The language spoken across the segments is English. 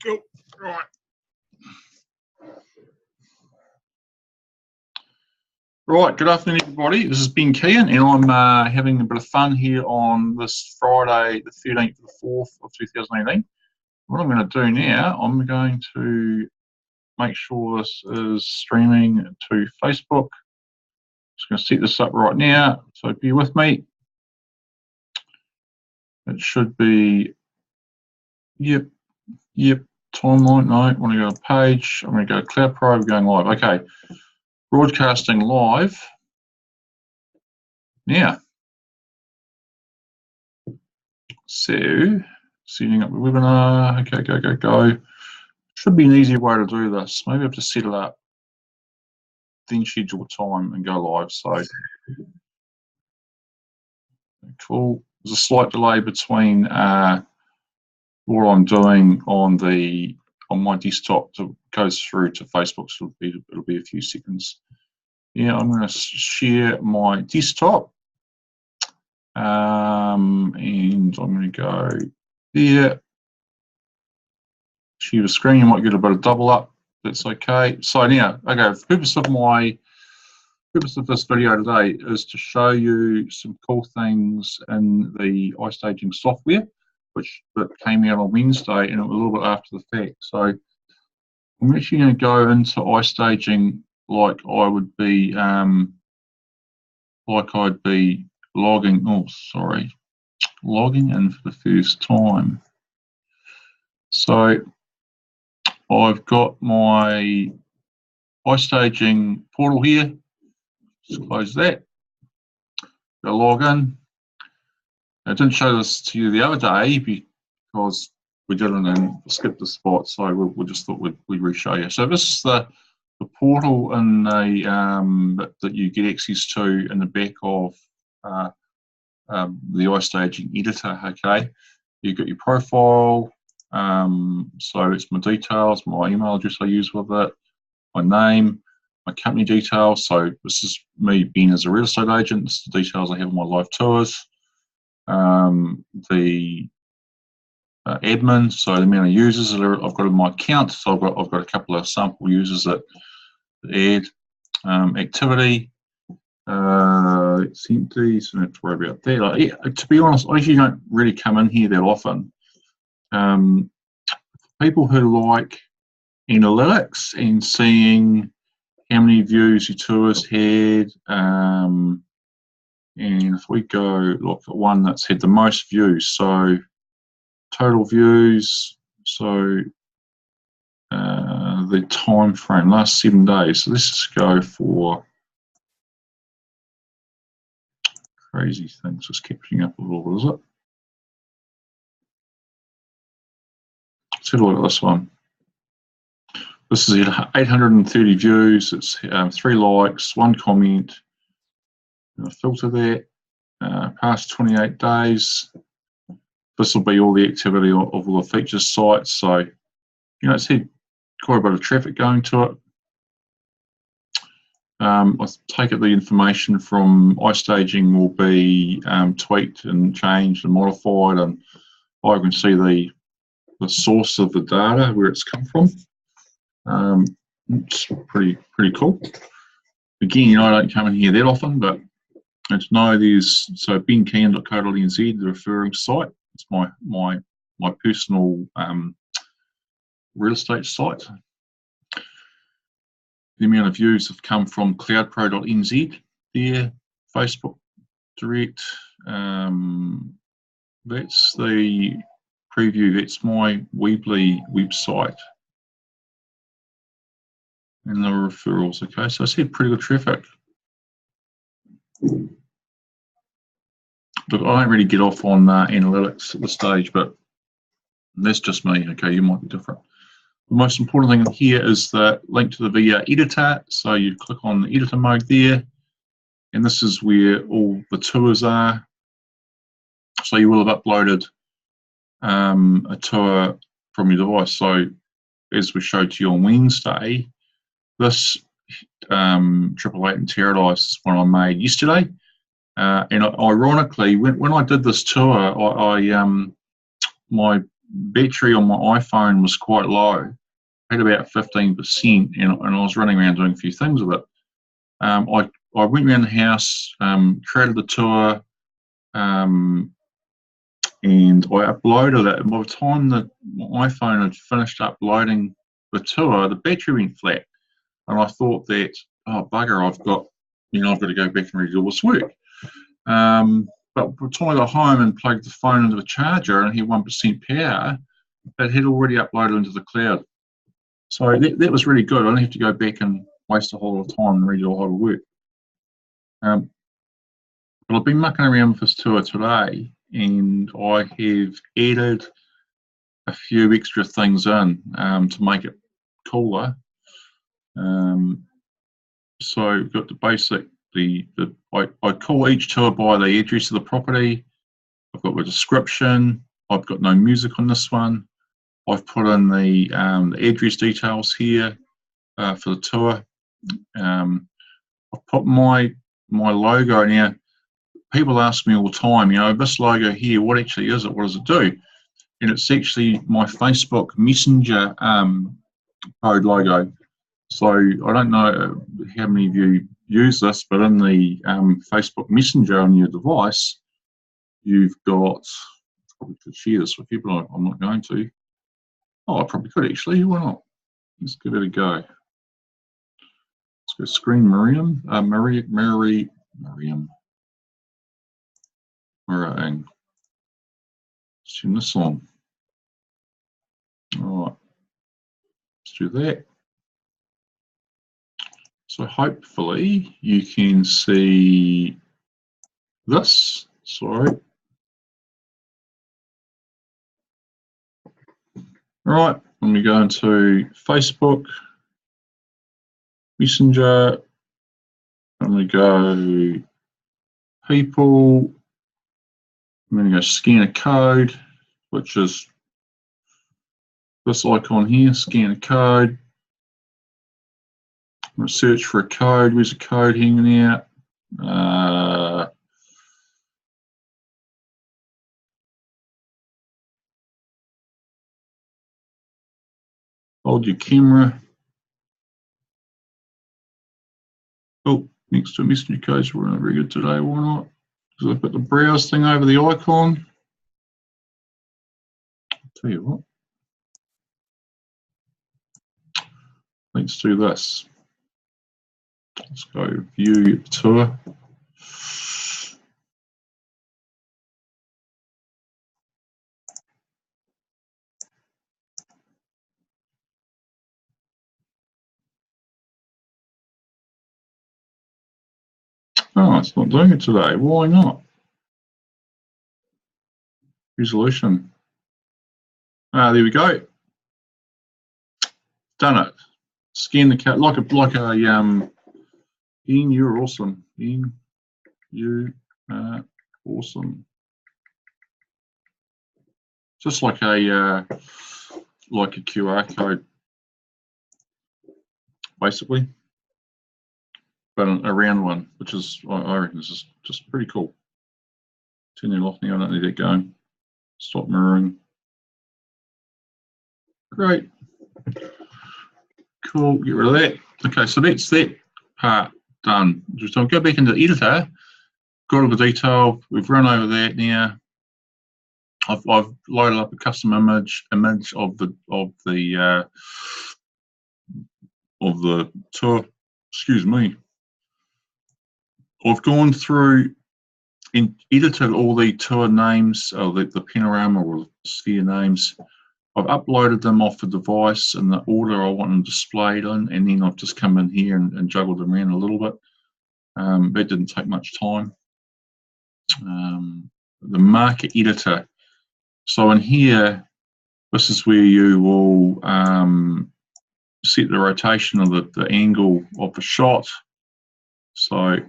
Cool. Right. Right, good afternoon, everybody. This is Ben Kean, and I'm having a bit of fun here on this Friday, the 13th of the 4th of 2018. What I'm going to do now, I'm going to make sure this is streaming to Facebook. Just going to set this up right now, so bear with me. It should be, yep, timeline. No, I want to go to page. I'm going to go to Kloudpro. We're going live. Okay, broadcasting live now. So, setting up the webinar. Okay, go. Should be an easier way to do this. Maybe I have to set it up, then schedule time and go live. So, cool. There's a slight delay between what I'm doing on my desktop goes through to Facebook, so it'll be a few seconds. Yeah, I'm going to share my desktop, and I'm going to go there. Share the screen. You might get a bit of double up. That's okay. So now, okay, the purpose of this video today is to show you some cool things in the iStaging software, which came out on Wednesday, and it was a little bit after the fact. So I'm actually going to go into iStaging like I'd be logging in for the first time. So I've got my iStaging portal here. Just close that. Go log in. I didn't show this to you the other day because we didn't and skipped the spot, so we just thought we'd re-show you. So this is the portal in that you get access to in the back of the iStaging editor. Okay, you've got your profile. So it's my details, my email address I use with it, my name, my company details. So this is me being as a real estate agent. This is the details I have on my live tours. The admin, so the amount of users that I've got in my account. So I've got a couple of sample users that add. Activity. It's empty, so I don't have to worry about that. Yeah, to be honest, I usually don't really come in here that often. People who like analytics and seeing how many views your tours had, and if we go look at one that's had the most views, so total views, so the time frame, last 7 days. So let's just go for crazy things, just catching up a little bit, is it? Let's have a look at this one. This is 830 views. It's 3 likes, 1 comment. I'll filter that. Past 28 days. This will be all the activity of all the features sites. So, it's had quite a bit of traffic going to it. I take it the information from iStaging will be tweaked and changed and modified, and I can see the source of the data, where it's come from. It's pretty cool. Again, I don't come in here that often, but to know there's benkean.co.nz, the referring site. It's my personal real estate site. The amount of views have come from Kloudpro.nz there, Facebook Direct. That's the preview. That's my Weebly website. And the referrals. Okay, so I had pretty good traffic. Look, I don't really get off on analytics at this stage, but that's just me. Okay, you might be different. The most important thing here is the link to the VR editor. So you click on the editor mode there, and this is where all the tours are. So you will have uploaded a tour from your device. So as we showed to you on Wednesday, this 888 in Paradise is one I made yesterday. And ironically, when I did this tour, my battery on my iPhone was quite low, had about 15%, and I was running around doing a few things with it. I went around the house, created the tour, and I uploaded it. And by the time that my iPhone had finished uploading the tour, the battery went flat, and I thought that, oh bugger, I've got to go back and redo all this work. But by the time I got home and plugged the phone into the charger and had 1% power, it had already uploaded into the cloud. So that was really good. I didn't have to go back and waste a whole lot of time and redo a whole lot of work. But I've been mucking around with this tour today, and I have added a few extra things in to make it cooler. So we've got the basic, I call each tour by the address of the property. I've got the description. I've got no music on this one. I've put in the address details here for the tour. I've put my logo in here. People ask me all the time, this logo here, what actually is it? What does it do? And it's actually my Facebook Messenger code logo. So I don't know how many of you use this, but in the Facebook Messenger on your device, you've got, I probably could share this with you, but I'm not going to. Oh, I probably could actually, why not? Let's give it a go. Let's go screen Miriam. Miriam. Let's turn this on. All right, let's do that. So hopefully you can see this. Sorry. All right, when we go into Facebook Messenger, and we go people, I'm going to go scan a code, which is this icon here, scan a code. I'm going to search for a code. Where's a code hanging out? Hold your camera. Oh, next to a messenger code, we're not very good today, why not? Because I've got the browse thing over the icon. I'll tell you what. Let's do this. Let's go view tour. Oh, it's not doing it today. Why not? Resolution. Ah, there we go. Done it. Scan the code like a Ian, you're awesome. Ian, you are awesome. Just like a QR code, basically, but a round one, which is, I reckon, is just pretty cool. Turn it off now. I don't need it going. Stop mirroring. Great. Cool. Get rid of that. Okay, so that's that part done. Just I'll go back into the editor. Got all the detail. We've run over that now. I've loaded up a custom image of the tour. Excuse me. I've gone through and edited all the tour names, or the panorama or sphere names. I've uploaded them off the device in the order I want them displayed in, and then I've just come in here and juggled them around a little bit. That didn't take much time. The marker editor. So in here, this is where you will set the rotation of the angle of the shot. So I'll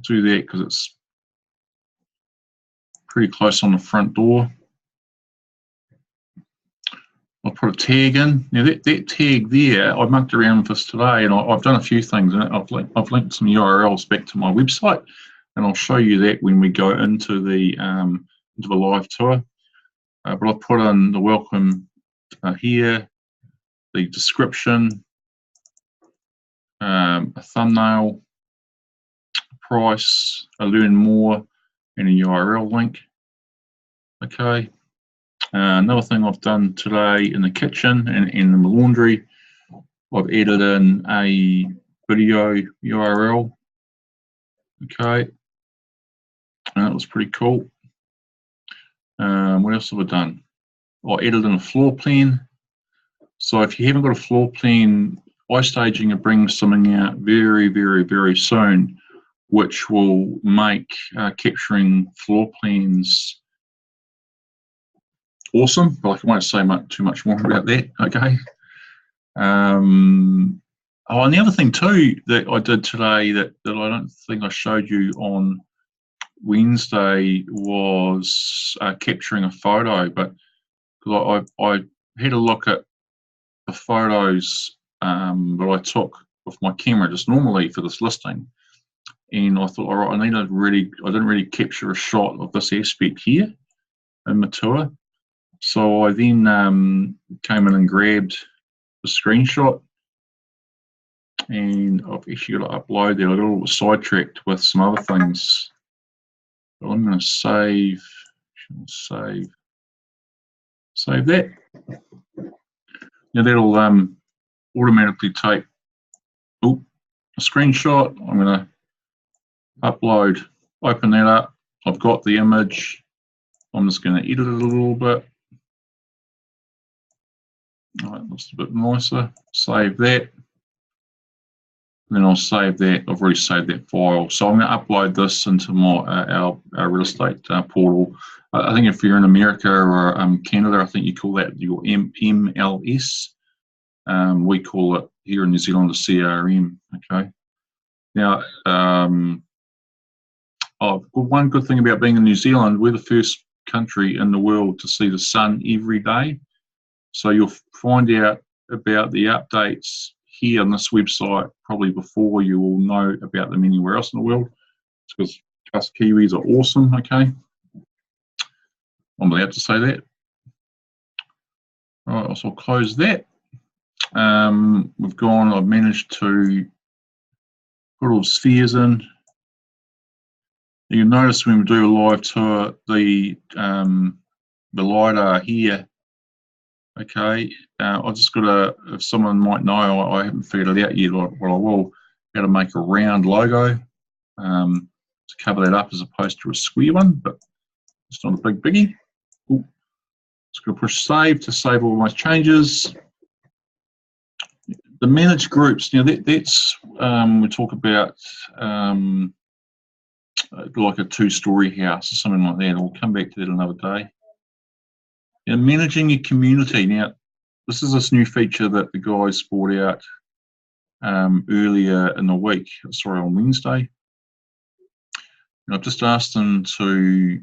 do that because it's pretty close on the front door. I'll put a tag in. Now that tag there, I mucked around with this today, and I've done a few things in it. I've linked some URLs back to my website, and I'll show you that when we go into the live tour. but I've put in the welcome here, the description, a thumbnail, price, a learn more, and a URL link. Okay. Another thing I've done today in the kitchen and in the laundry, I've added in a video URL. Okay. And that was pretty cool. What else have I done? I added in a floor plan. So if you haven't got a floor plan, iStaging will bring something out very, very, very soon, which will make capturing floor plans awesome. But I won't say too much more about that. Okay. Oh, and the other thing too that I did today that I don't think I showed you on Wednesday was capturing a photo, but I had a look at the photos that I took with my camera just normally for this listing, and I thought, all right, I didn't really capture a shot of this aspect here in my tour, so I then came in and grabbed the screenshot, and I've actually got to upload there. I got a little sidetracked with some other things, but I'm going to save that. Now that'll automatically take a screenshot. I'm going to upload, open that up. I've got the image. I'm just going to edit it a little bit. All right, looks a bit nicer. Save that. Then I'll save that. I've already saved that file. So I'm going to upload this into my our real estate portal. I think if you're in America or Canada, I think you call that your MLS. We call it here in New Zealand a CRM. Okay. Now, one good thing about being in New Zealand, we're the first country in the world to see the sun every day. So you'll find out about the updates here on this website probably before you will know about them anywhere else in the world. It's because us Kiwis are awesome. Okay. I'm allowed to say that. All right, so I'll close that. I've managed to put all the spheres in. You can notice when we do a live tour, the LiDAR here. Okay, I've just got to, if someone might know, I haven't figured it out yet, what I will, how to make a round logo to cover that up as opposed to a square one, but it's not a big biggie. Ooh. Just going to push save to save all my changes. The managed groups, now that's we talk about like a two-story house or something like that. We'll come back to that another day. Now, managing your community. Now, this is this new feature that the guys brought out earlier in the week. Sorry, on Wednesday. And I've just asked them to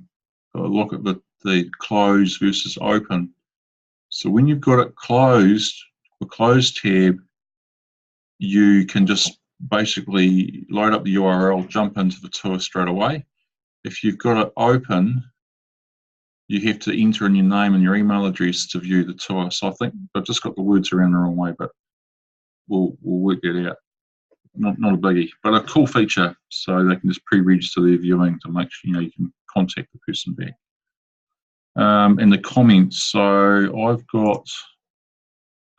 look at the close versus open. So when you've got it closed, the closed tab, you can just basically load up the URL, jump into the tour straight away. If you've got it open, you have to enter in your name and your email address to view the tour. So I think I've just got the words around the wrong way, but we'll work that out. Not a biggie, but a cool feature, so they can just pre-register their viewing to make sure you can contact the person back. And the comments. So I've got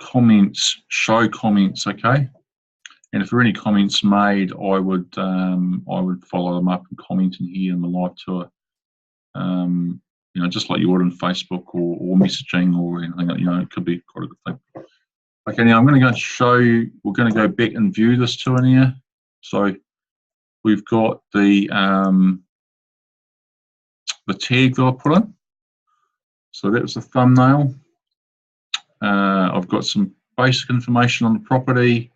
comments, show comments, okay. And if there are any comments made, I would follow them up and comment in here in the live tour. Just like you would on Facebook or messaging or anything. It could be quite a good thing. Okay, now I'm going to go show you. We're going to go back and view this tour here. So we've got the tag that I put in. So that was the thumbnail. I've got some basic information on the property.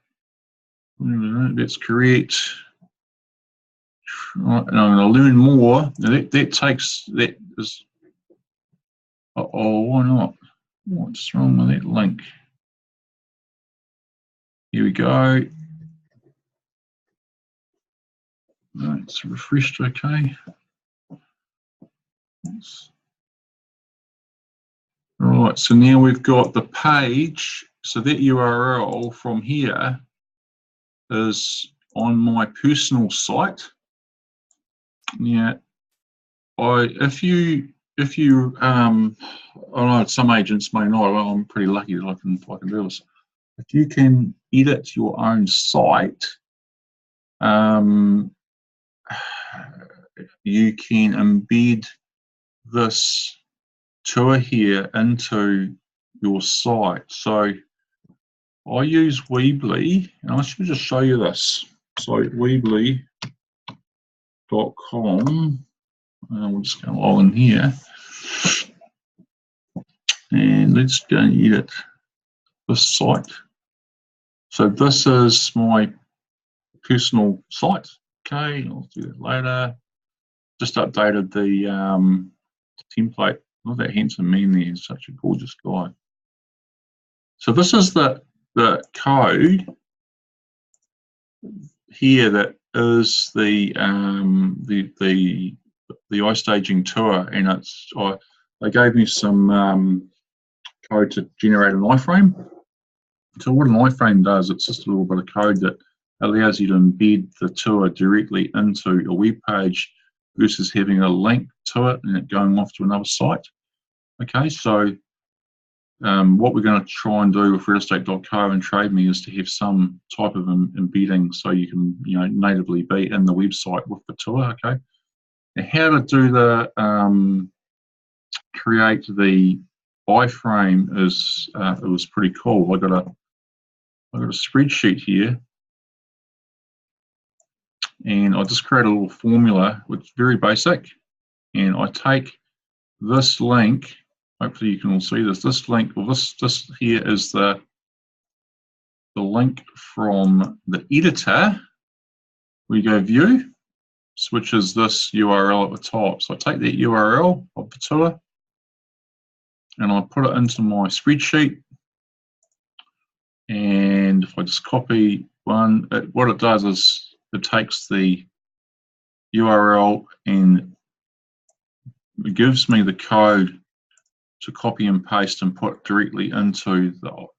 That's correct. Right, and I'm going to learn more. Now that is. Oh, why not? What's wrong with that link? Here we go. It's refreshed, okay. Right, so now we've got the page. So that URL from here is on my personal site. Now, if you I know some agents may not. Well, I'm pretty lucky that I can do this. If you can edit your own site, you can embed this tour here into your site. So I use Weebly, and I should just show you this. So Weebly.com, and we're just going to log in here, and let's go and edit this site. So this is my personal site. Okay, I'll do that later. Just updated the template. Look at that handsome man there. He's such a gorgeous guy. So this is the code here that is the iStaging tour, and it's they gave me some code to generate an iframe. So what an iframe does, it's just a little bit of code that allows you to embed the tour directly into a web page versus having a link to it and it going off to another site. Okay, so what we're going to try and do with realestate.co and TradeMe is to have some type of embedding so you can, natively be in the website with the tour. Okay, now how to do the create the iframe is it was pretty cool. I got a spreadsheet here, and I just create a little formula which is very basic, and I take this link. Hopefully you can all see this. This link, well, this here is the link from the editor. We go view, which is this URL at the top. So I take that URL of the tour and I put it into my spreadsheet. And if I just copy one, what it does is it takes the URL and it gives me the code to copy and paste and put directly into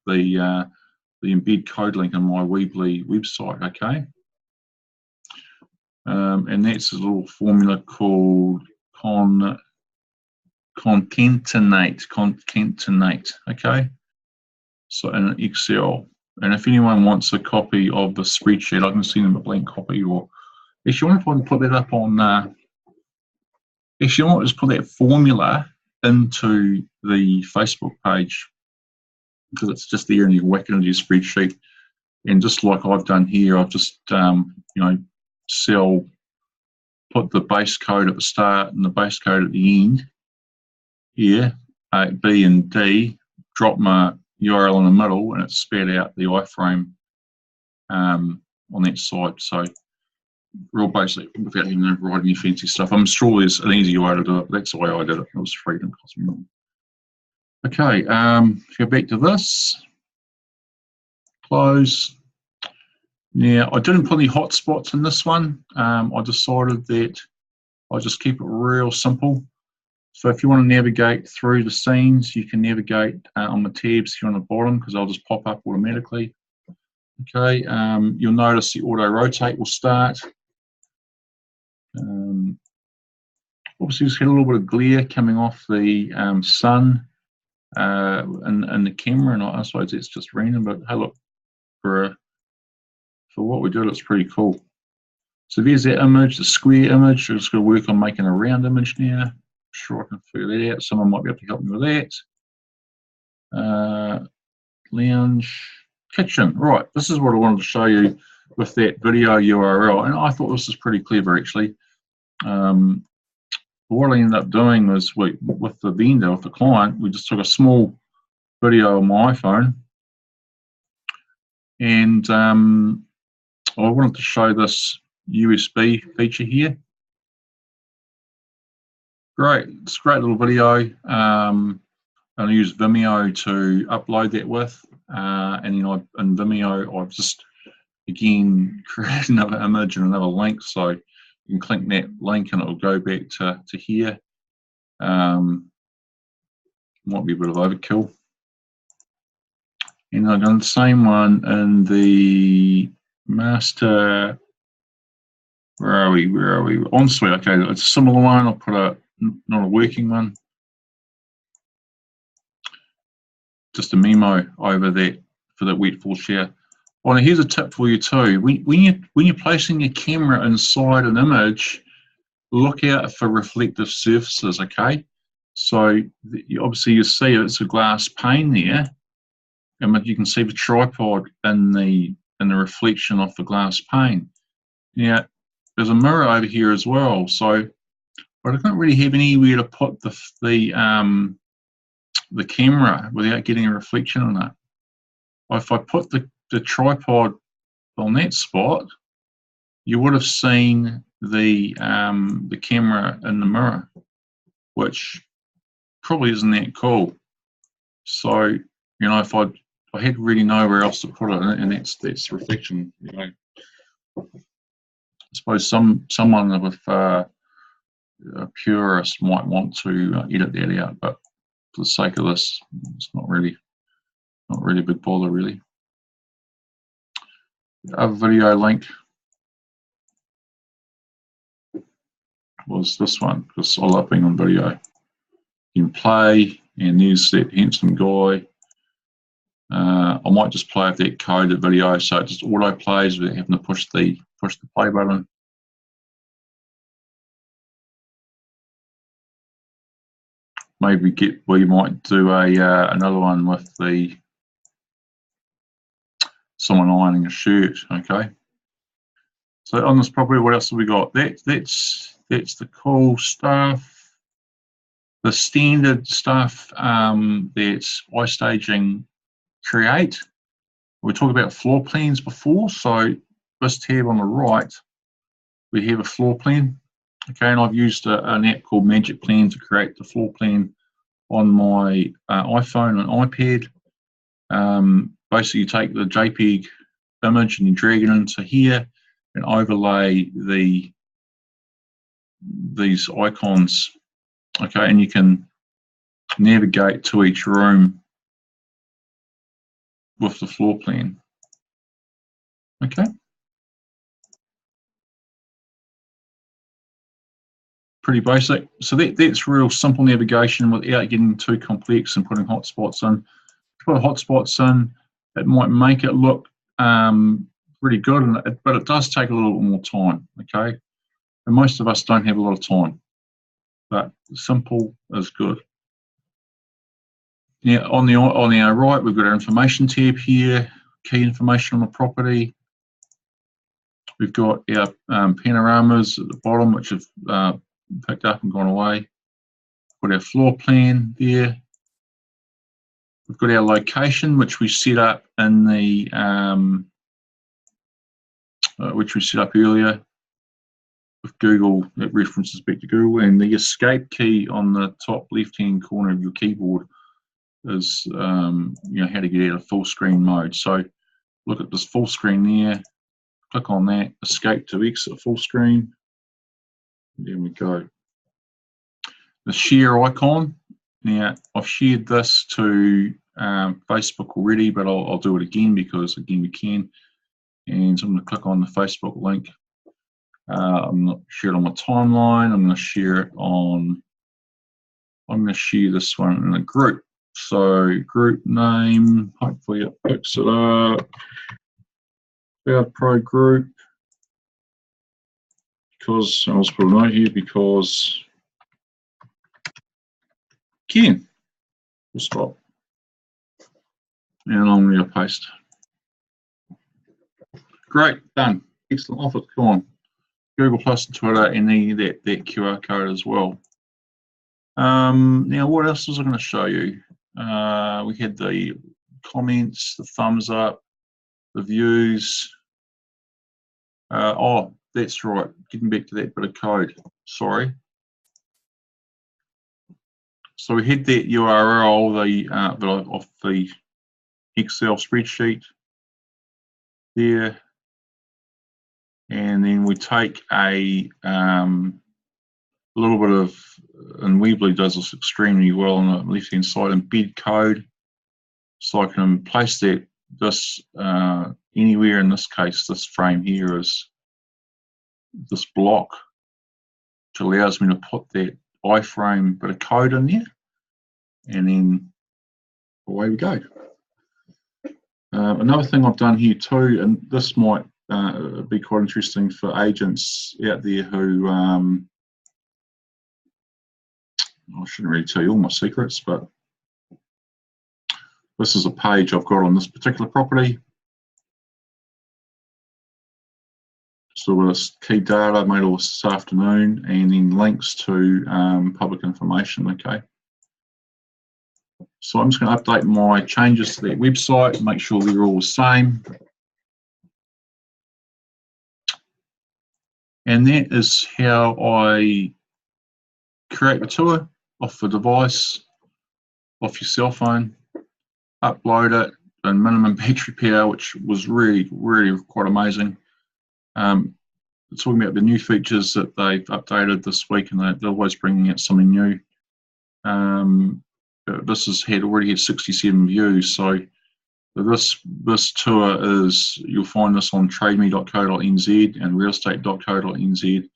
the embed code link in my Weebly website. Okay, and that's a little formula called concatenate. Okay, so in Excel. And if anyone wants a copy of the spreadsheet, I can send them a blank copy. Or if you want to put that up on, if you want to just put that formula into the Facebook page, because it's just there and you whack it into your spreadsheet. And just like I've done here, I've just put the base code at the start and the base code at the end here, B and D, drop my URL in the middle, and it's spared out the iframe on that side. So real basic, without even writing any fancy stuff. I'm sure there's an easier way to do it, but that's the way I did it. It was free, didn't cost me nothing. Okay, go back to this. Close. Now, I didn't put any hotspots in this one. I decided that I'll just keep it real simple. So if you want to navigate through the scenes, you can navigate on the tabs here on the bottom, because they'll just pop up automatically. Okay, you'll notice the auto rotate will start. Obviously, just had a little bit of glare coming off the sun in the camera, and I suppose it's just random, but hey, look, for what we did, it's pretty cool. So there's that image, the square image. I'm just going to work on making a round image now. Sure, I can figure that out. Someone might be able to help me with that. Lounge, kitchen. Right, this is what I wanted to show you with that video URL, and I thought this was pretty clever actually. What I ended up doing was with the vendor, with the client, we just took a small video on my iPhone, and I wanted to show this USB feature here. Great, it's a great little video. And I use Vimeo to upload that with, and in Vimeo I've just again created another image and another link, so you can click that link and it will go back to here. Might be a bit of overkill. And I've done the same one in the master. Where are we? Ensuite. Okay, it's a similar one. I'll put not a working one. Just a memo over that for that wet full share. Oh, now here's a tip for you too. When you're placing your camera inside an image, look out for reflective surfaces. Okay, so obviously you see it's a glass pane there, and you can see the tripod in the reflection of the glass pane. Now there's a mirror over here as well. So, but I don't really have anywhere to put the camera without getting a reflection on it. If I put the tripod on that spot, you would have seen the camera in the mirror, which probably isn't that cool. So, you know, if I had really nowhere else to put it, and that's reflection. You know, I suppose someone with a purist might want to edit that out, but for the sake of this, it's not really a big bother, really. The other video link was this one, because I love being on video. You can play, and there's that handsome guy. I might just play with that coded video so it just auto plays without having to push the play button. Maybe we might do another one with someone ironing a shirt. Okay. So on this property, what else have we got? That's the cool stuff. The standard stuff that's iStaging create. We talked about floor plans before. So this tab on the right, we have a floor plan. Okay, and I've used an app called Magic Plan to create the floor plan on my iPhone and iPad. Basically, you take the JPEG image and you drag it into here and overlay these icons. Okay, and you can navigate to each room with the floor plan. Okay. Pretty basic. So that's real simple navigation without getting too complex and putting hotspots in. Put hotspots in, it might make it look pretty good, but it does take a little bit more time. Okay, and most of us don't have a lot of time, but simple is good. Now on our right, we've got our information tab here, key information on the property. We've got our panoramas at the bottom, which have picked up and gone away. Got our floor plan there. We've got our location, which we set up in the which we set up earlier with Google. It references back to Google, and the escape key on the top left-hand corner of your keyboard is you know, how to get out of full screen mode. So look at this full screen there. Click on that. Escape to exit full screen. There we go. The share icon. Now I've shared this to Facebook already, but I'll do it again because again we can. And so I'm going to click on the Facebook link. I'm going to share it on my timeline. I'm going to share it on. I'm going to share this one in a group. So group name. Hopefully it picks it up. Kloudpro group. Because I'll just put a note here because Ken. We'll stop. And I'm going to paste. Great, done. Excellent. Off it's gone. Google Plus and Twitter, and then that QR code as well. Now, what else was I going to show you? We had the comments, the thumbs up, the views. Oh, that's right. Getting back to that bit of code. Sorry. So we had that URL, of the Excel spreadsheet there, and then we take a a little bit of, and Weebly does this extremely well on the left-hand side, embed code. So I can place this anywhere. In this case, this frame here is this block, which allows me to put that iframe bit of code in there, and then away we go. Another thing I've done here too, and this might be quite interesting for agents out there who, I shouldn't really tell you all my secrets, but this is a page I've got on this particular property. So this key data, I made all this afternoon, and then links to public information, okay? So I'm just going to update my changes to that website, make sure they're all the same. And that is how I create the tour off the device, off your cell phone, upload it, and minimum battery power, which was really quite amazing. Talking about the new features that they've updated this week, and they're always bringing out something new. This has already had 67 views, so this tour is, you'll find this on trademe.co.nz and realestate.co.nz,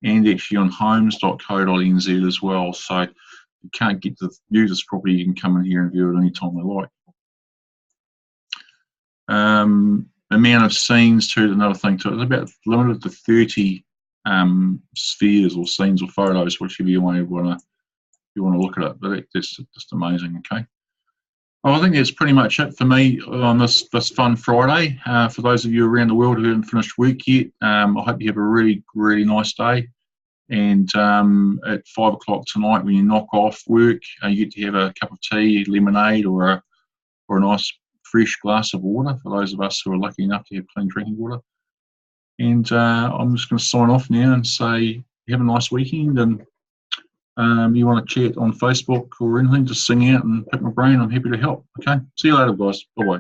and actually on homes.co.nz as well. So if you can't get to view this property, you can come in here and view it anytime you like. Amount of scenes too, another thing too, it's about limited to 30 spheres or scenes or photos, whichever you want to look at it. But that's just amazing. Okay, well, I think that's pretty much it for me on this fun Friday. For those of you around the world who haven't finished work yet, I hope you have a really nice day. And at 5 o'clock tonight, when you knock off work, you get to have a cup of tea, lemonade, or a nice fresh glass of water for those of us who are lucky enough to have clean drinking water. And I'm just going to sign off now and say have a nice weekend, and you want to chat on Facebook or anything, just sing out and pick my brain, I'm happy to help. Okay, see you later guys, bye bye.